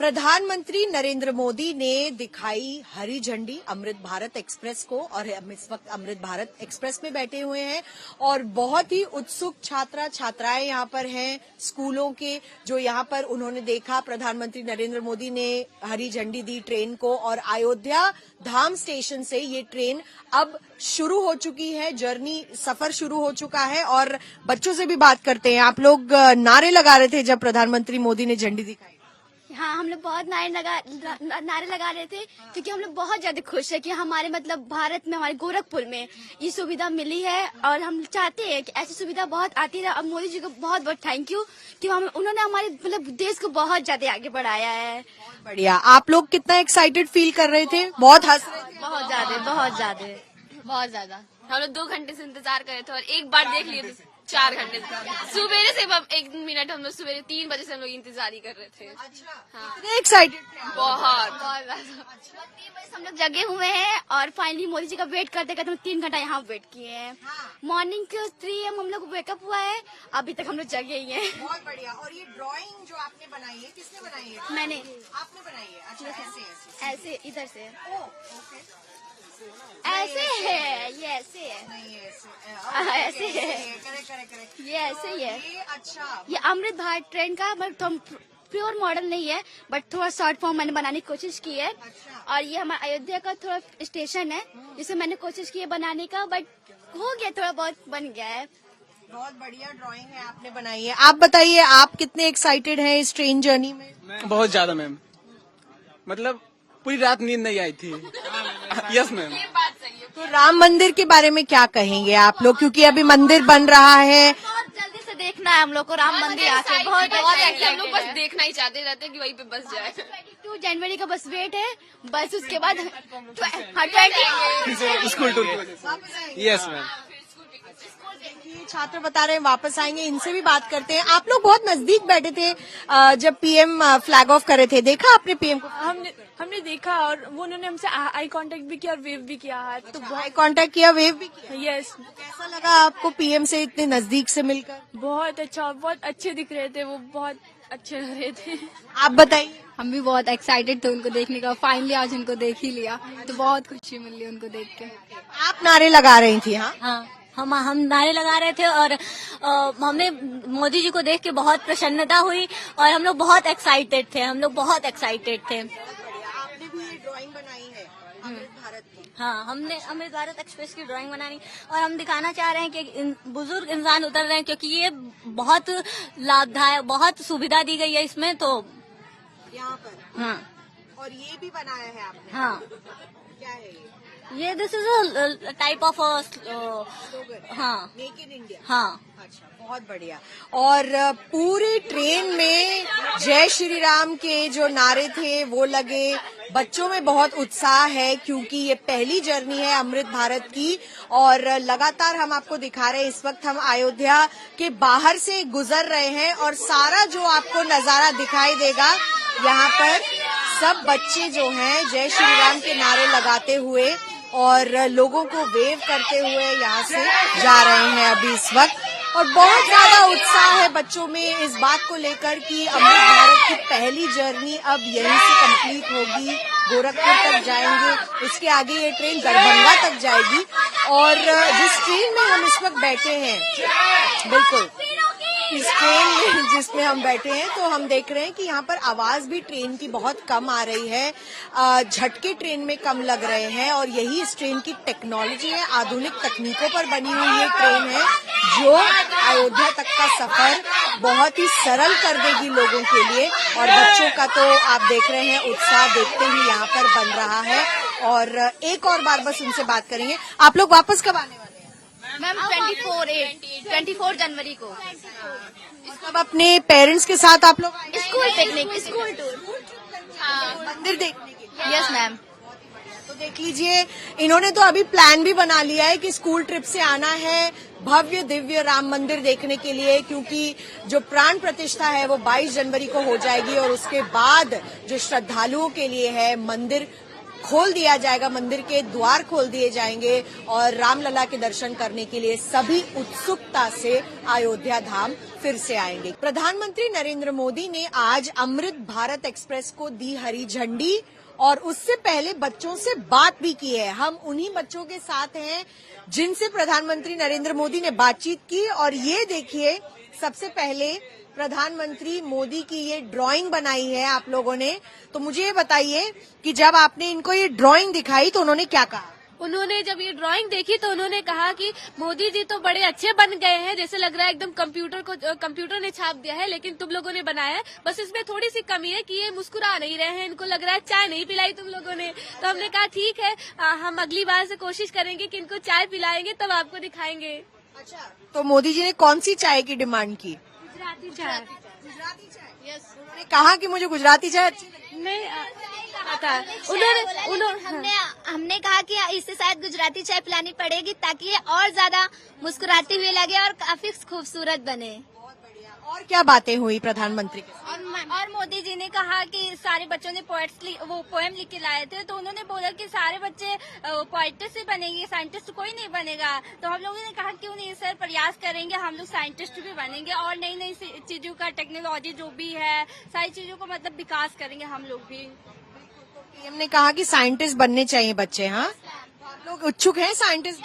प्रधानमंत्री नरेंद्र मोदी ने दिखाई हरी झंडी अमृत भारत एक्सप्रेस को, और हम इस वक्त अमृत भारत एक्सप्रेस में बैठे हुए हैं और बहुत ही उत्सुक छात्राएं यहाँ पर हैं स्कूलों के, जो यहाँ पर उन्होंने देखा प्रधानमंत्री नरेंद्र मोदी ने हरी झंडी दी ट्रेन को, और अयोध्या धाम स्टेशन से ये ट्रेन अब शुरू हो चुकी है, सफर शुरू हो चुका है। और बच्चों से भी बात करते हैं। आप लोग नारे लगा रहे थे जब प्रधानमंत्री मोदी ने झंडी दिखाई? हाँ, हम लोग बहुत नारे लगा रहे थे क्योंकि हम लोग बहुत ज्यादा खुश है कि हमारे भारत में, हमारे गोरखपुर में ये सुविधा मिली है और हम चाहते हैं कि ऐसी सुविधा बहुत आती रहे। अब मोदी जी को बहुत बहुत थैंक यू कि उन्होंने हमारे देश को बहुत ज्यादा आगे बढ़ाया है। बढ़िया। आप लोग कितना एक्साइटेड फील कर रहे थे? बहुत हंस रहे थे? बहुत ज्यादा। हम लोग 2 घंटे से इंतजार कर रहे थे और एक बार देख लिए 4 घंटे सुबह से 1 मिनट हम लोग सुबह 3 बजे से हम लोग इंतजार ही कर रहे थे। हाँ। एक्साइटेड? बहुत ज्यादा। 3 बजे से हम लोग जगे हुए हैं और फाइनली मोदी जी का वेट करते करते हम 3 घंटा यहाँ वेट किए हैं। मॉर्निंग के 3 AM हम लोग वेकअप हुआ है, अभी तक हम लोग जगे ही हैं। बहुत बढ़िया। और ये ड्राइंग जो आपने बनाई है, किसने बनाई है? मैंने। आपने बनाई है? अच्छा, ऐसे इधर से ओके। ऐसे है, ये ऐसे है, नहीं ऐसे है, करेक्ट। ये ऐसे ही है। ये अच्छा, ये अमृत भारत ट्रेन का प्योर मॉडल नहीं है, बट थोड़ा शॉर्ट फॉर्म मैंने बनाने की कोशिश की है। और ये हमारा अयोध्या का थोड़ा स्टेशन है जिसे मैंने कोशिश की है बनाने का, बट हो गया, थोड़ा बहुत बन गया है। बहुत बढ़िया ड्राइंग है आपने बनाई है। आप बताइए, आप कितने एक्साइटेड हैं इस ट्रेन जर्नी में? बहुत ज्यादा मैम, मतलब पूरी रात नींद नहीं आई थी। Yes ma'am. तो राम मंदिर के बारे में क्या कहेंगे आप लोग, क्योंकि अभी मंदिर बन रहा है? बहुत जल्दी से देखना है हम लोग को राम मंदिर आके, बहुत हम लोग बस देखना ही चाहते रहते कि वहीं पे बस जाए। 22 जनवरी का बस वेट है, बस उसके बाद स्कूल टूर। Yes ma'am. छात्र बता रहे हैं वापस आएंगे, इनसे भी बात करते हैं। आप लोग बहुत नजदीक बैठे थे जब पीएम फ्लैग ऑफ कर रहे थे, देखा आपने पीएम को? हमने देखा और वो उन्होंने हमसे आई कांटेक्ट भी किया और वेव भी किया है। तो आई कांटेक्ट किया, वेव भी किया? यस। कैसा लगा आपको पीएम से इतने नजदीक से मिलकर? बहुत अच्छा, बहुत अच्छे दिख रहे थे वो, बहुत अच्छे लग रहे थे। आप बताइए। हम भी बहुत एक्साइटेड थे उनको देखने का, फाइनली आज उनको देख ही लिया तो बहुत खुशी मिली उनको देख के। आप नारे लगा रही थी? हाँ, हम नारे लगा रहे थे और हमने मोदी जी को देख के बहुत प्रसन्नता हुई और हम लोग बहुत एक्साइटेड थे। आपने भी ये ड्राइंग बनाई है अमृत भारत की? हाँ, हमने अमृत भारत एक्सप्रेस की ड्राइंग बनानी और हम दिखाना चाह रहे हैं कि बुजुर्ग इंसान उतर रहे हैं, क्योंकि ये बहुत लाभदायक, बहुत सुविधा दी गई है इसमें। तो यहाँ पर? हाँ। और ये भी बनाया है आपने? हाँ। क्या है ये this is a type of हाँ, मेक इन इंडिया। हाँ। अच्छा, बहुत बढ़िया। और पूरी ट्रेन में जय श्री राम के जो नारे थे वो लगे। बच्चों में बहुत उत्साह है क्योंकि ये पहली जर्नी है अमृत भारत की, और लगातार हम आपको दिखा रहे हैं। इस वक्त हम अयोध्या के बाहर से गुजर रहे हैं और सारा जो आपको नजारा दिखाई देगा, यहाँ पर सब बच्चे जो हैं जय श्री राम के नारे लगाते हुए और लोगों को वेव करते हुए यहाँ से जा रहे हैं अभी इस वक्त। और बहुत ज्यादा उत्साह है बच्चों में इस बात को लेकर कि अमृत भारत की पहली जर्नी अब यहीं से कंप्लीट होगी, गोरखपुर तक जाएंगे, उसके आगे ये ट्रेन दरभंगा तक जाएगी। और जिस ट्रेन में हम इस वक्त बैठे हैं, बिल्कुल इस ट्रेन में जिसमें हम बैठे हैं, तो हम देख रहे हैं कि यहाँ पर आवाज भी ट्रेन की बहुत कम आ रही है, झटके ट्रेन में कम लग रहे हैं। और यही इस ट्रेन की टेक्नोलॉजी है, आधुनिक तकनीकों पर बनी हुई ये ट्रेन है जो अयोध्या तक का सफर बहुत ही सरल कर देगी लोगों के लिए। और बच्चों का तो आप देख रहे हैं उत्साह देखते ही यहाँ पर बन रहा है। और एक और बार बस उनसे बात करेंगे। आप लोग वापस कब आने वाले हैं? मैम 24 जनवरी को। अब अपने पेरेंट्स के साथ आप लोग स्कूल पिकनिक, स्कूल टूर, मंदिर देखने के लिए? Yes ma'am. तो देख लीजिए, इन्होंने तो अभी प्लान भी बना लिया है कि स्कूल ट्रिप से आना है भव्य दिव्य राम मंदिर देखने के लिए, क्योंकि जो प्राण प्रतिष्ठा है वो 22 जनवरी को हो जाएगी। और उसके बाद जो श्रद्धालुओं के लिए है मंदिर खोल दिया जाएगा, मंदिर के द्वार खोल दिए जाएंगे और रामलला के दर्शन करने के लिए सभी उत्सुकता से अयोध्या धाम फिर से आएंगे। प्रधानमंत्री नरेंद्र मोदी ने आज अमृत भारत एक्सप्रेस को दी हरी झंडी और उससे पहले बच्चों से बात भी की है। हम उन्हीं बच्चों के साथ हैं जिनसे प्रधानमंत्री नरेंद्र मोदी ने बातचीत की और ये देखिए, सबसे पहले प्रधानमंत्री मोदी की ये ड्राइंग बनाई है आप लोगों ने। तो मुझे ये बताइए कि जब आपने इनको ये ड्राइंग दिखाई तो उन्होंने क्या कहा? उन्होंने जब ये ड्राइंग देखी तो उन्होंने कहा कि मोदी जी तो बड़े अच्छे बन गए हैं, जैसे लग रहा है एकदम कंप्यूटर ने छाप दिया है, लेकिन तुम लोगों ने बनाया है, बस इसमें थोड़ी सी कमी है कि ये मुस्कुरा नहीं रहे हैं, इनको लग रहा है चाय नहीं पिलाई तुम लोगों ने। तो हमने कहा ठीक है, हम अगली बार से कोशिश करेंगे कि इनको चाय पिलाएंगे, तब आपको दिखाएंगे। अच्छा, तो मोदी जी ने कौन सी चाय की डिमांड की? गुजराती चाय। गुजराती चाय? यस। उन्होंने कहा कि मुझे गुजराती चाय अच्छी लगती है। नहीं हमने कहा कि इससे शायद गुजराती चाय पिलानी पड़ेगी ताकि ये और ज्यादा मुस्कुराती हुई लगे और काफी खूबसूरत बने। और क्या बातें हुई प्रधानमंत्री के साथ? और मोदी जी ने कहा कि सारे बच्चों ने पोएम लिख के लाए थे, तो उन्होंने बोला कि सारे बच्चे पोइटिस्ट ही बनेंगे, साइंटिस्ट कोई नहीं बनेगा। तो हम लोगों ने कहा क्यों नहीं सर, प्रयास करेंगे, हम लोग साइंटिस्ट भी बनेंगे और नई नई चीजों का टेक्नोलॉजी जो भी है सारी चीजों को मतलब विकास करेंगे हम लोग भी। पीएम ने कहा कि साइंटिस्ट बनने चाहिए बच्चे। हाँ, आप लोग इच्छुक हैं साइंटिस्ट?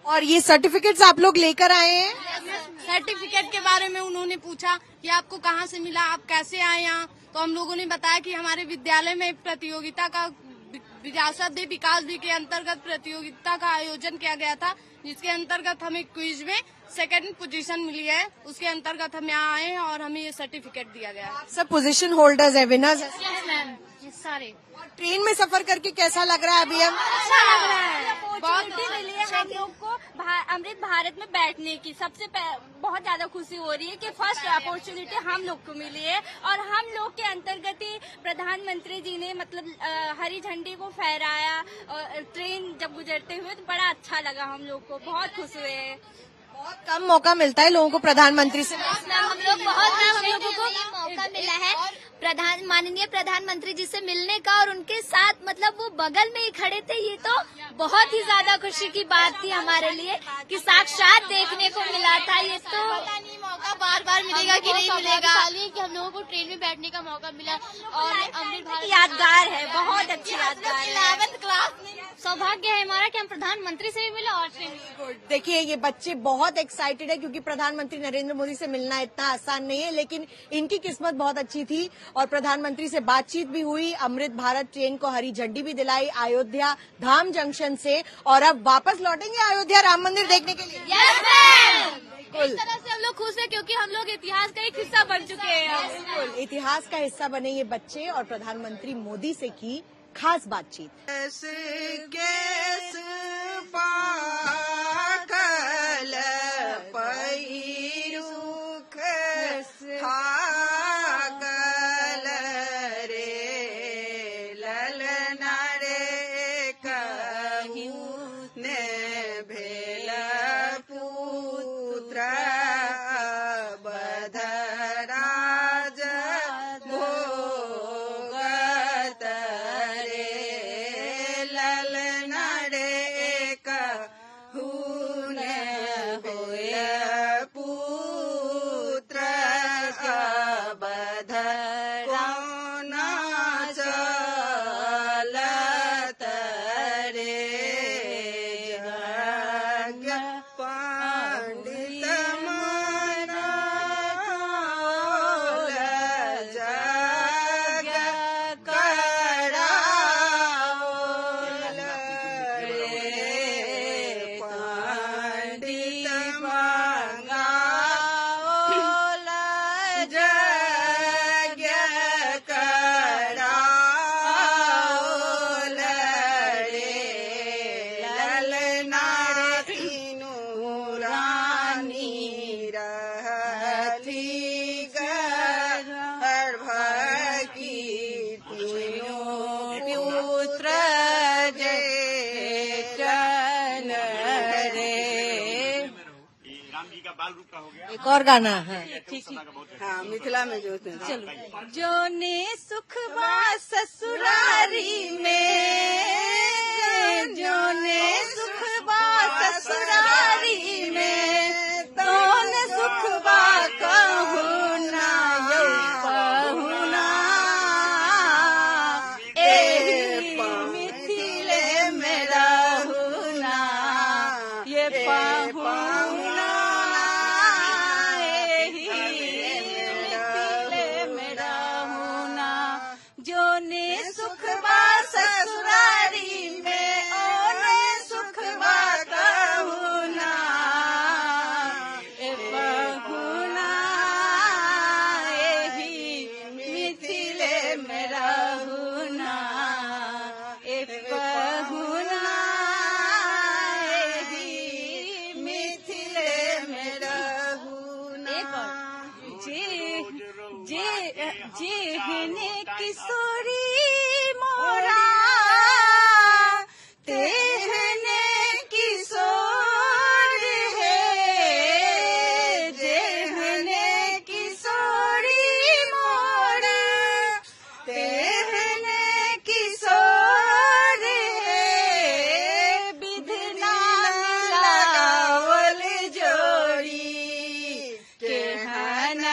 और ये सर्टिफिकेट्स आप लोग लेकर आए हैं? सर्टिफिकेट के बारे में उन्होंने पूछा कि आपको कहाँ से मिला, आप कैसे आए यहाँ, तो हम लोगों ने बताया कि हमारे विद्यालय में प्रतियोगिता का विरासत विकास भी के अंतर्गत प्रतियोगिता का आयोजन किया गया था, जिसके अंतर्गत हमें क्विज में 2nd पोजीशन मिली है। उसके अंतर्गत हम यहाँ आए हैं और हमें ये सर्टिफिकेट दिया गया है। सब पोजीशन होल्डर्स है, विनर्स है। यस मैम, सारे। और ट्रेन में सफर करके कैसा लग रहा है अभी? अच्छा लग रहा है, बहुत मिली है हम लोग को अमृत भारत में बैठने की। सबसे बहुत ज्यादा खुशी हो रही है कि फर्स्ट अपॉर्चुनिटी हम लोग को मिली है और हम लोग के अंतर्गत ही प्रधानमंत्री जी ने मतलब हरी झंडी को फहराया और ट्रेन जब गुजरते हुए तो बड़ा अच्छा लगा, हम लोग को बहुत खुश हुए हैं। बहुत कम मौका मिलता है लोगों को प्रधानमंत्री से। हम लोगों को मौका मिला है माननीय प्रधानमंत्री जी से मिलने का और उनके साथ मतलब वो बगल में ही खड़े थे। ये तो बहुत ही ज्यादा खुशी की बात थी हमारे लिए कि साक्षात देखने को मिला था। ये तो मौका बार बार मिलेगा कि नहीं मिलेगा, कि हम लोगों को ट्रेन में बैठने का मौका मिला और अमृत भारत यादगार है, बहुत अच्छी यादगार है। 11th क्लास सौभाग्य है हमारा कि हम प्रधानमंत्री से भी मिला और देखिए, ये बच्चे बहुत एक्साइटेड है क्योंकि प्रधानमंत्री नरेंद्र मोदी से मिलना इतना आसान नहीं है, लेकिन इनकी किस्मत बहुत अच्छी थी और प्रधानमंत्री से बातचीत भी हुई। अमृत भारत ट्रेन को हरी झंडी भी दिलाई अयोध्या धाम जंक्शन से और अब वापस लौटेंगे अयोध्या राम मंदिर देखने के लिए। इस तरह से हम लोग खुश हैं क्योंकि हम लोग इतिहास का एक हिस्सा बन चुके हैं। बिल्कुल, इतिहास का हिस्सा बने ये बच्चे और प्रधानमंत्री मोदी से की खास बातचीत। एक और गाना है। हाँ, मिथिला में जो चलो। जोने सुख बा ससुरारी में, जोने सुख बा ससुरारी में, तोन सुख बा कहूना कहूना, ए मिथिले में रहूना ये पाहुना, जोने सुख बा ससुरारी में, ओने सुख बा कहूना ए बहुना, एही मिथिले में रहूना ए बहुना, एही मिथिले में रहूना। जेहने किशोरी मोरा, तेहने किशोर है, जेहने किशोरी मोरा, तेहने किशोर है, विधना लगावल जोड़ी केहन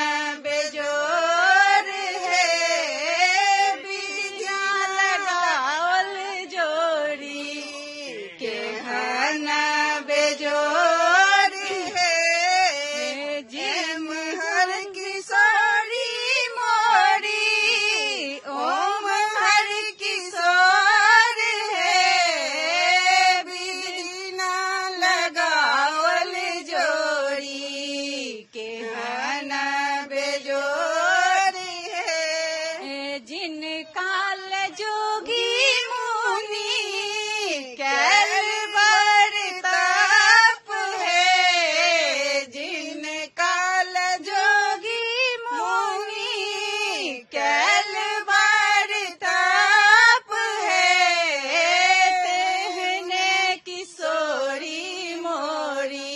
बेजोर है, विद्या लगावल जोड़ी केहन बेजोर है, जिम हर किशोरी मोरी, ओम हर किशोर है, विधना लगावल जोड़ी केहन बेजोर है, जिन काल जोगी मुनि कैल बर तप है, जिन काल जोगी मुनि कैल बर तप है, तेहने किशोरी मोरी,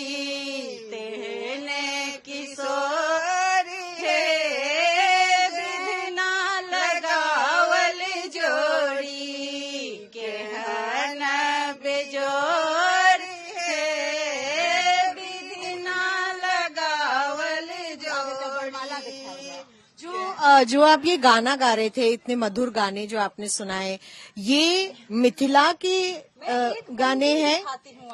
तेहने किशोर है, विधना लगावल जोड़ी केहन बेजोर है, विधना लगावल जोड़ी। जो आप ये गाना गा रहे थे, इतने मधुर गाने जो आपने सुनाए, ये मिथिला के गाने हैं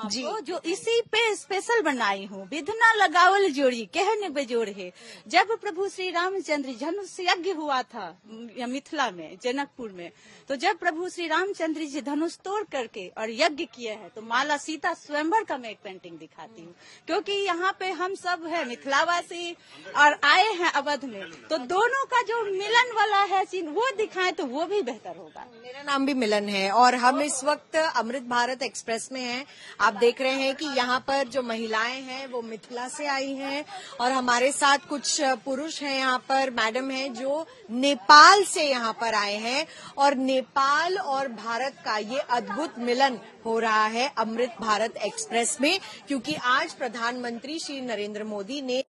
जी, जो इसी पे स्पेशल बनाई हूँ। विधना लगावल जोड़ी कहने बेजोड़ है। जब प्रभु श्री रामचंद्र धनुष यज्ञ हुआ था मिथिला में, जनकपुर में, तो जब प्रभु श्री रामचंद्र जी धनुष तोड़ करके और यज्ञ किए हैं, तो माला सीता स्वयंवर का मैं एक पेंटिंग दिखाती हूँ, क्योंकि यहाँ पे हम सब है मिथिलावासी और आए हैं अवध में, तो दोनों का जो मिलन वाला है सीन वो दिखाएं तो वो भी बेहतर होगा। मेरा नाम भी मिलन है और हम इस वक्त अमृत भारत एक्सप्रेस में हैं। आप देख रहे हैं कि यहाँ पर जो महिलाएं हैं वो मिथिला से आई हैं और हमारे साथ कुछ पुरुष हैं, यहाँ पर मैडम हैं जो नेपाल से यहाँ पर आए हैं, और नेपाल और भारत का ये अद्भुत मिलन हो रहा है अमृत भारत एक्सप्रेस में, क्योंकि आज प्रधानमंत्री श्री नरेंद्र मोदी ने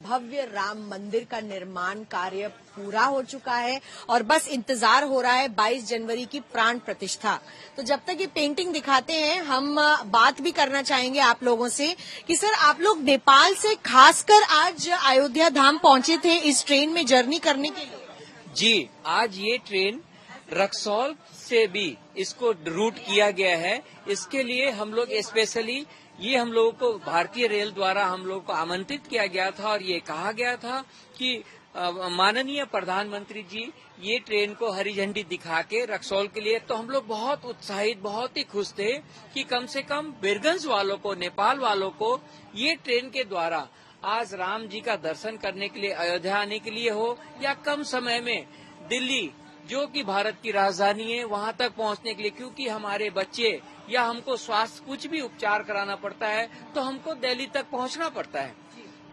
भव्य राम मंदिर का निर्माण कार्य पूरा हो चुका है और बस इंतजार हो रहा है 22 जनवरी की प्राण प्रतिष्ठा। तो जब तक ये पेंटिंग दिखाते हैं, हम बात भी करना चाहेंगे आप लोगों से कि सर, आप लोग नेपाल से खासकर आज अयोध्या धाम पहुंचे थे इस ट्रेन में जर्नी करने के लिए? जी, आज ये ट्रेन रक्सौल से भी इसको रूट किया गया है। इसके लिए हम लोग स्पेशली ये हम लोगों को भारतीय रेल द्वारा हम लोग को आमंत्रित किया गया था और ये कहा गया था कि माननीय प्रधानमंत्री जी ये ट्रेन को हरी झंडी दिखा के रक्सौल के लिए, तो हम लोग बहुत उत्साहित, बहुत ही खुश थे कि कम से कम बीरगंज वालों को, नेपाल वालों को ये ट्रेन के द्वारा आज राम जी का दर्शन करने के लिए अयोध्या आने के लिए हो या कम समय में दिल्ली जो कि भारत की राजधानी है वहां तक पहुंचने के लिए, क्योंकि हमारे बच्चे या हमको स्वास्थ्य कुछ भी उपचार कराना पड़ता है तो हमको दिल्ली तक पहुंचना पड़ता है।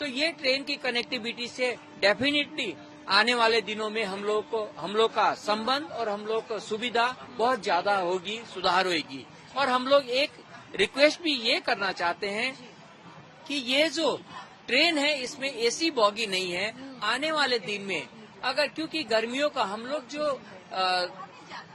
तो ये ट्रेन की कनेक्टिविटी से डेफिनेटली आने वाले दिनों में हम लोग का संबंध और हम लोग को सुविधा बहुत ज्यादा होगी, सुधार होगी। और हम लोग एक रिक्वेस्ट भी ये करना चाहते हैं कि ये जो ट्रेन है इसमें एसी बॉगी नहीं है। आने वाले दिन में अगर, क्योंकि गर्मियों का हम लोग जो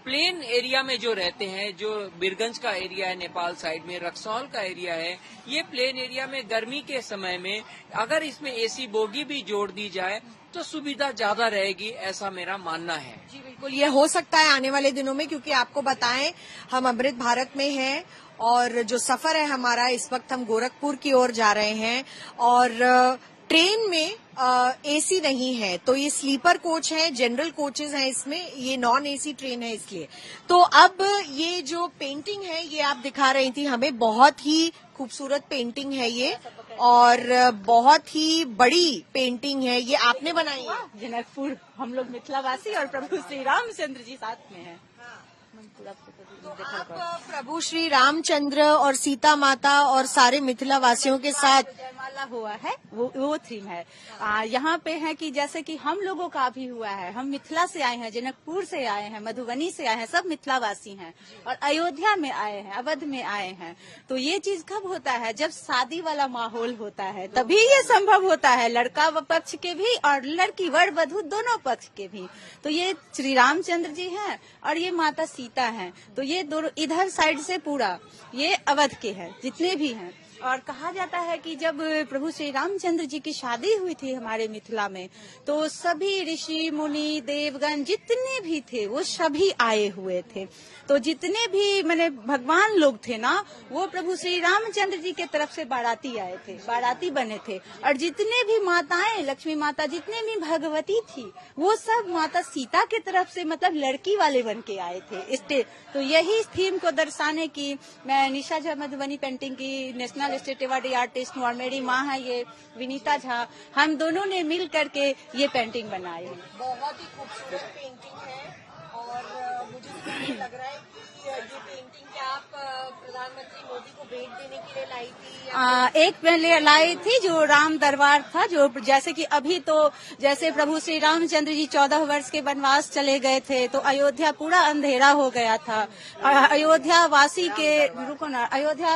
प्लेन एरिया में जो रहते हैं, जो बीरगंज का एरिया है नेपाल साइड में, रक्सौल का एरिया है, ये प्लेन एरिया में गर्मी के समय में अगर इसमें एसी बोगी भी जोड़ दी जाए तो सुविधा ज्यादा रहेगी, ऐसा मेरा मानना है। जी बिल्कुल, ये हो सकता है आने वाले दिनों में, क्योंकि आपको बताएं हम अमृत भारत में हैं और जो सफर है हमारा, इस वक्त हम गोरखपुर की ओर जा रहे हैं और ट्रेन में एसी नहीं है, तो ये स्लीपर कोच है, जनरल कोचेज हैं इसमें, ये नॉन एसी ट्रेन है इसलिए। तो अब ये जो पेंटिंग है ये आप दिखा रही थी हमें, बहुत ही खूबसूरत पेंटिंग है ये और बहुत ही बड़ी पेंटिंग है, ये आपने बनाई है? जनकपुर, हम लोग मिथिलावासी और प्रभु श्री रामचंद्र जी साथ में हैं। आप प्रभु श्री रामचंद्र और सीता माता और सारे मिथिला वासियों के साथ जयमाला हुआ है, वो थीम है। यहाँ पे है कि जैसे कि हम लोगों का भी हुआ है, हम मिथिला से आए हैं, जनकपुर से आए हैं, मधुबनी से आए हैं, सब मिथिलावासी हैं और अयोध्या में आए हैं, अवध में आए हैं। तो ये चीज कब होता है? जब शादी वाला माहौल होता है, तभी ये संभव होता है, लड़का पक्ष के भी और लड़की वर वधू दोनों पक्ष के भी। तो ये श्री रामचंद्र जी हैं और ये माता सीता हैं, तो ये दोनों इधर साइड से पूरा ये अवध के हैं जितने भी हैं। और कहा जाता है कि जब प्रभु श्री रामचंद्र जी की शादी हुई थी हमारे मिथिला में, तो सभी ऋषि मुनि देवगण जितने भी थे वो सभी आए हुए थे। तो जितने भी मैंने भगवान लोग थे ना, वो प्रभु श्री रामचंद्र जी के तरफ से बाराती आए थे, बाराती बने थे। और जितने भी माताएं, लक्ष्मी माता जितने भी भगवती थी, वो सब माता सीता के तरफ से मतलब लड़की वाले बन के आए थे। तो यही थीम को दर्शाने की मैं निशा झा मधुबनी पेंटिंग की नेशनल स्टेट अवार्डी आर्टिस्ट और मेरी माँ है ये विनीता झा, हम दोनों ने मिल करके ये पेंटिंग बनाई है। बहुत ही खूबसूरत पेंटिंग है और मुझे लग रहा है कि ये पेंटिंग क्या आप प्रधानमंत्री मोदी को भेंट देने के लिए लाई थी? एक पहले लाई थी जो राम दरबार था, जो जैसे कि अभी तो जैसे प्रभु श्री रामचंद्र जी 14 वर्ष के वनवास चले गए थे, तो अयोध्या पूरा अंधेरा हो गया था। अयोध्या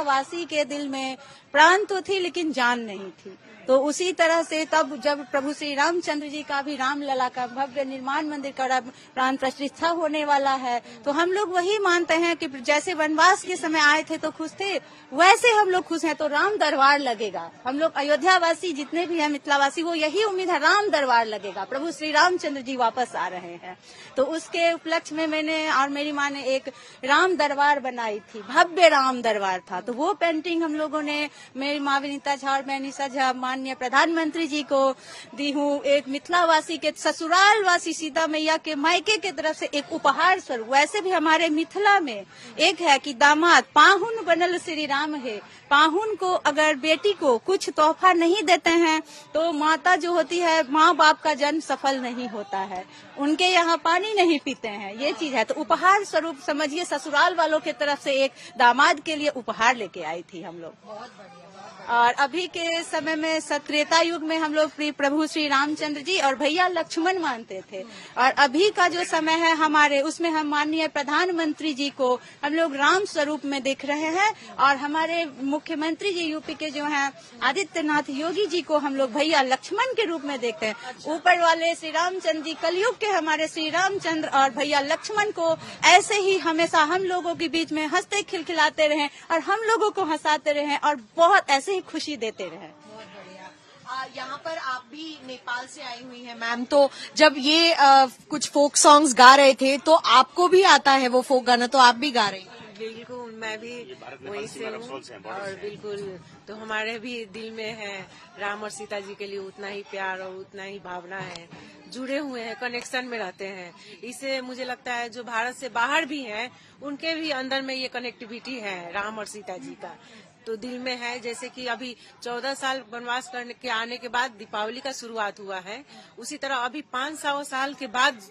वासी के दिल में प्राण तो थी लेकिन जान नहीं थी। तो उसी तरह से तब जब प्रभु श्री रामचंद्र जी का भी रामलला का भव्य निर्माण मंदिर का प्राण प्रतिष्ठा होने वाला है, तो हम लोग वही मानते हैं कि जैसे वनवास के समय आए थे तो खुश थे, वैसे हम लोग खुश हैं तो राम दरबार लगेगा। हम लोग अयोध्या वासी जितने भी हैं मिथिलावासी, वो यही उम्मीद है राम दरबार लगेगा, प्रभु श्री रामचंद्र जी वापस आ रहे हैं। तो उसके उपलक्ष्य में मैंने और मेरी माँ ने एक राम दरबार बनाई थी, भव्य राम दरबार था। तो वो पेंटिंग हम लोगों ने, मेरी माँ विनीता झा और मैं निशा झा, माननीय प्रधानमंत्री जी को दी हूँ। एक मिथिलावासी के ससुराल वासी सीता मैया के मायके के तरफ से एक उपहार स्वरूप। वैसे भी हमारे मिथिला में एक है कि दामाद पाहुन बनल श्री राम है, पाहुन को अगर बेटी को कुछ तोहफा नहीं देते हैं तो माता जो होती है, माँ बाप का जन्म सफल नहीं होता है, उनके यहाँ पानी नहीं पीते हैं, ये चीज है। तो उपहार स्वरूप समझिए, ससुराल वालों के तरफ से एक दामाद के लिए उपहार लेके आई थी हम लोग। और अभी के समय में त्रेता युग में हम लोग प्रभु श्री रामचंद्र जी और भैया लक्ष्मण मानते थे, और अभी का जो समय है हमारे, उसमें हम माननीय प्रधानमंत्री जी को हम लोग राम स्वरूप में देख रहे हैं। और हमारे मुख्यमंत्री जी यूपी के जो हैं आदित्यनाथ योगी जी को हम लोग भैया लक्ष्मण के रूप में देखते हैं। ऊपर वाले श्री रामचंद्र जी कलयुग के हमारे श्री रामचंद्र और भैया लक्ष्मण को ऐसे ही हमेशा हम लोगों के बीच में हंसते खिलखिलाते रहें और हम लोगों को हंसाते रहें और बहुत ऐसे ही खुशी देते रहे। बहुत बढ़िया। यहाँ पर आप भी नेपाल से आई हुई हैं मैम, तो जब ये कुछ फोक सॉन्ग्स गा रहे थे तो आपको भी आता है वो फोक गाना, तो आप भी गा रही हैं? बिल्कुल, मैं भी वही से हूँ और बिल्कुल तो हमारे भी दिल में है राम और सीता जी के लिए उतना ही प्यार और उतना ही भावना है, जुड़े हुए हैं, कनेक्शन में रहते हैं। इससे मुझे लगता है जो भारत से बाहर भी हैं उनके भी अंदर में ये कनेक्टिविटी है राम और सीता जी का, तो दिल में है। जैसे कि अभी 14 साल वनवास करने के आने के बाद दीपावली का शुरुआत हुआ है, उसी तरह अभी 500 साल के बाद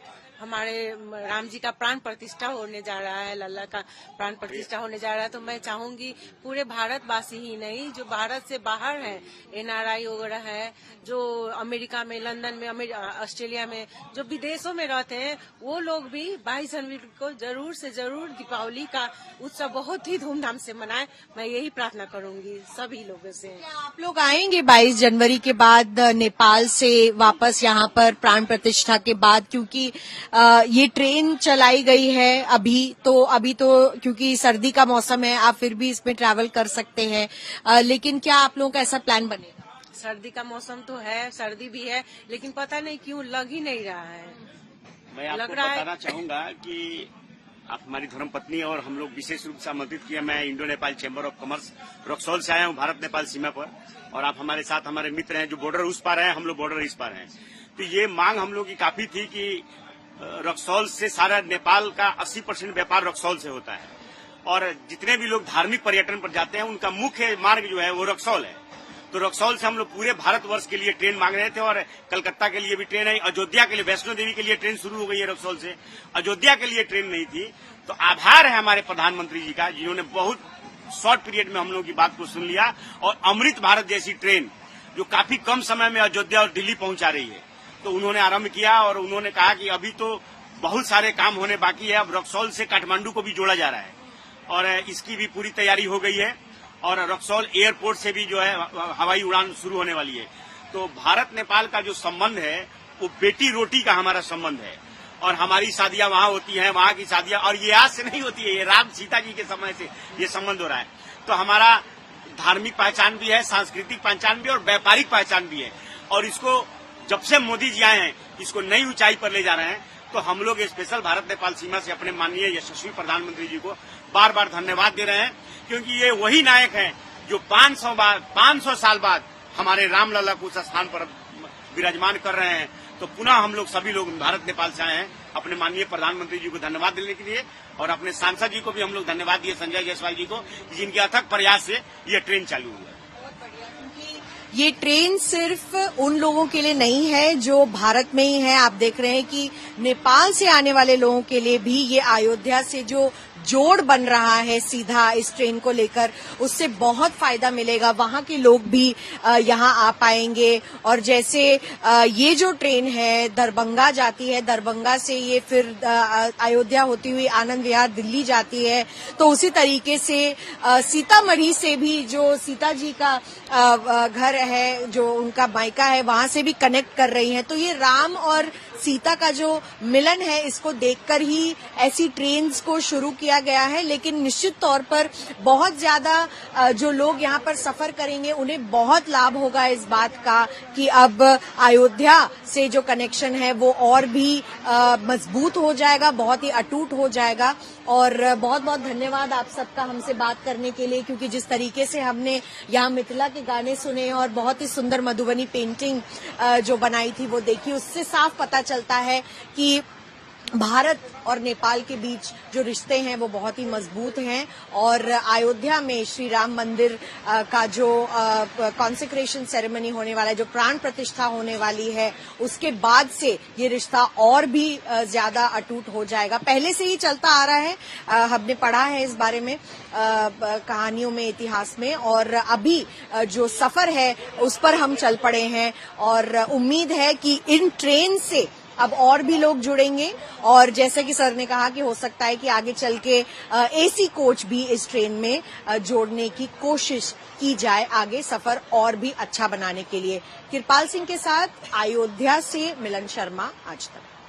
हमारे राम जी का प्राण प्रतिष्ठा होने जा रहा है, लल्ला का प्राण प्रतिष्ठा होने जा रहा है। तो मैं चाहूंगी पूरे भारतवासी ही नहीं, जो भारत से बाहर है, NRI वगैरह है, जो अमेरिका में, लंदन में, ऑस्ट्रेलिया में, जो विदेशों में रहते हैं, वो लोग भी 22 जनवरी को जरूर से जरूर दीपावली का उत्सव बहुत ही धूमधाम से मनाएं। मैं यही प्रार्थना करूंगी सभी लोगों से। आप लोग आएंगे 22 जनवरी के बाद नेपाल से वापस यहाँ पर प्राण प्रतिष्ठा के बाद, क्योंकि ये ट्रेन चलाई गई है अभी तो क्योंकि सर्दी का मौसम है, आप फिर भी इसमें ट्रैवल कर सकते हैं, लेकिन क्या आप लोगों का ऐसा प्लान बनेगा? सर्दी का मौसम तो है, सर्दी भी है, लेकिन पता नहीं क्यों लग ही नहीं रहा है। मैं आपको बताना चाहूंगा कि आप हमारी धर्मपत्नी और हम लोग विशेष रूप से आमंत्रित किया। मैं Indo Nepal chamber of commerce Raxaul से आया हूं, भारत नेपाल सीमा पर, और आप हमारे साथ हमारे मित्र हैं जो बॉर्डर उस पार हैं, हम लोग बॉर्डर इस पार हैं। तो ये मांग हम लोग की काफी थी कि रक्सौल से सारा नेपाल का 80% व्यापार रक्सौल से होता है, और जितने भी लोग धार्मिक पर्यटन पर जाते हैं उनका मुख्य मार्ग जो है वो रक्सौल है। तो रक्सौल से हम लोग पूरे भारतवर्ष के लिए ट्रेन मांग रहे थे, और कलकत्ता के लिए भी ट्रेन है, अयोध्या के लिए, वैष्णो देवी के लिए ट्रेन शुरू हो गई है रक्सौल से, अयोध्या के लिए ट्रेन नहीं थी। तो आभार है हमारे प्रधानमंत्री जी का, जिन्होंने बहुत शॉर्ट पीरियड में हम लोगों की बात को सुन लिया, और अमृत भारत जैसी ट्रेन जो काफी कम समय में अयोध्या और दिल्ली पहुंचा रही है, तो उन्होंने आरंभ किया। और उन्होंने कहा कि अभी तो बहुत सारे काम होने बाकी है, अब रक्सौल से काठमांडू को भी जोड़ा जा रहा है, और इसकी भी पूरी तैयारी हो गई है, और रक्सौल एयरपोर्ट से भी जो है हवाई उड़ान शुरू होने वाली है। तो भारत नेपाल का जो संबंध है वो बेटी रोटी का हमारा संबंध है, और हमारी शादियां वहां होती हैं, वहां की शादियां, और ये आज से नहीं होती है, ये राम सीता जी के समय से ये संबंध हो रहा है। तो हमारा धार्मिक पहचान भी है, सांस्कृतिक पहचान भी है, और व्यापारिक पहचान भी है, और इसको जब से मोदी जी आए हैं इसको नई ऊंचाई पर ले जा रहे हैं। तो हम लोग स्पेशल भारत नेपाल सीमा से अपने माननीय यशस्वी प्रधानमंत्री जी को बार बार धन्यवाद दे रहे हैं, क्योंकि ये वही नायक हैं जो 500 साल बाद हमारे रामलला को उस स्थान पर विराजमान कर रहे हैं। तो पुनः हम लोग सभी लोग भारत नेपाल से आए हैं अपने माननीय प्रधानमंत्री जी को धन्यवाद देने के लिए, और अपने सांसद जी को भी हम लोग धन्यवाद दिए, संजय जायसवाल जी को, जिनके अथक प्रयास से ये ट्रेन चालू हुई है। ये ट्रेन सिर्फ उन लोगों के लिए नहीं है जो भारत में ही है, आप देख रहे हैं कि नेपाल से आने वाले लोगों के लिए भी ये अयोध्या से जो जोड़ बन रहा है सीधा इस ट्रेन को लेकर, उससे बहुत फायदा मिलेगा। वहां के लोग भी यहां आ पाएंगे, और जैसे ये जो ट्रेन है दरभंगा जाती है, दरभंगा से ये फिर अयोध्या होती हुई आनंद विहार दिल्ली जाती है, तो उसी तरीके से सीतामढ़ी से भी जो सीता जी का घर है, जो उनका मायका है, वहां से भी कनेक्ट कर रही है। तो ये राम और सीता का जो मिलन है, इसको देखकर ही ऐसी ट्रेन्स को शुरू किया गया है। लेकिन निश्चित तौर पर बहुत ज्यादा जो लोग यहाँ पर सफर करेंगे उन्हें बहुत लाभ होगा इस बात का कि अब अयोध्या से जो कनेक्शन है वो और भी मजबूत हो जाएगा, बहुत ही अटूट हो जाएगा। और बहुत बहुत धन्यवाद आप सबका हमसे बात करने के लिए, क्योंकि जिस तरीके से हमने यहाँ मिथिला के गाने सुने और बहुत ही सुंदर मधुबनी पेंटिंग जो बनाई थी वो देखी, उससे साफ पता चलता है कि भारत और नेपाल के बीच जो रिश्ते हैं वो बहुत ही मजबूत हैं। और अयोध्या में श्री राम मंदिर का जो कॉन्सेक्रेशन सेरेमनी होने वाला है, जो प्राण प्रतिष्ठा होने वाली है, उसके बाद से ये रिश्ता और भी ज्यादा अटूट हो जाएगा। पहले से ही चलता आ रहा है, हमने पढ़ा है इस बारे में कहानियों में, इतिहास में, और अभी जो सफर है उस पर हम चल पड़े हैं। और उम्मीद है कि इन ट्रेन से अब और भी लोग जुड़ेंगे, और जैसे कि सर ने कहा कि हो सकता है कि आगे चल के एसी कोच भी इस ट्रेन में जोड़ने की कोशिश की जाए, आगे सफर और भी अच्छा बनाने के लिए। कृपाल सिंह के साथ अयोध्या से मिलन शर्मा, आज तक।